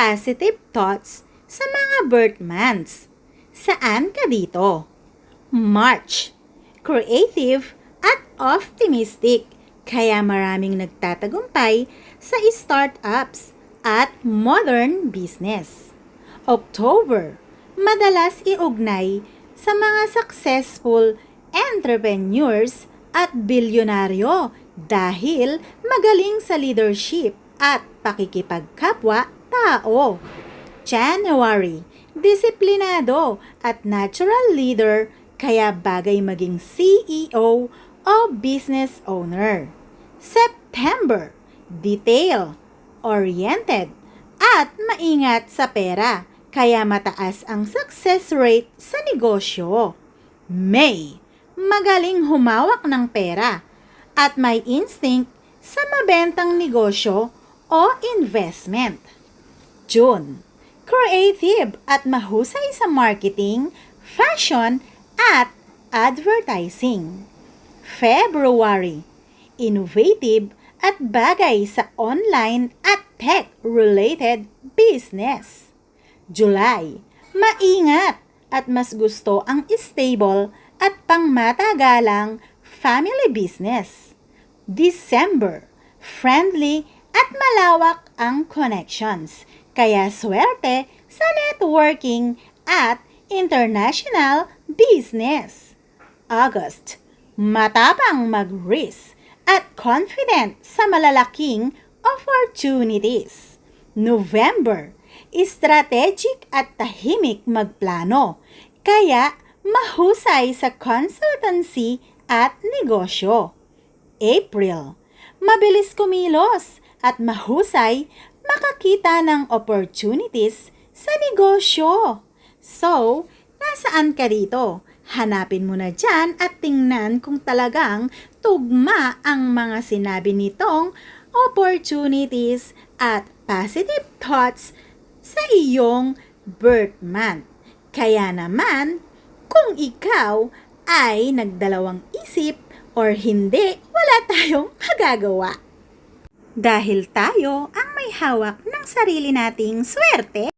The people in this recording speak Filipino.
positive thoughts sa mga birth months. Saan ka dito? March. Creative at optimistic, kaya maraming nagtatagumpay sa startups at modern business. October. Madalas iugnay sa mga successful entrepreneurs at bilyonaryo dahil magaling sa leadership at pakikipagkapwa-tao. January. Disiplinado at natural leader, kaya bagay maging CEO o business owner. September. Detail-oriented at maingat sa pera, kaya mataas ang success rate sa negosyo. May. Magaling humawak ng pera at may instinct sa mabentang negosyo o investment. June. Creative at mahusay sa marketing, fashion at advertising. February. Innovative at bagay sa online at tech-related business. July. Maingat at mas gusto ang stable at pangmatagalang family business. December. Friendly at malawak ang connections, kaya swerte sa networking at international business. August. Matapang mag-risk at confident sa malalaking opportunities. November. Strategic at tahimik magplano, kaya mahusay sa consultancy at negosyo. April. Mabilis kumilos at mahusay makakita ng opportunities sa negosyo. So, nasaan ka dito? Hanapin mo na dyan at tingnan kung talagang tugma ang mga sinabi nitong opportunities at positive thoughts sa iyong birth month. Kaya naman, kung ikaw ay nagdalawang isip or hindi, wala tayong magagawa. Dahil tayo ang may hawak ng sarili nating swerte.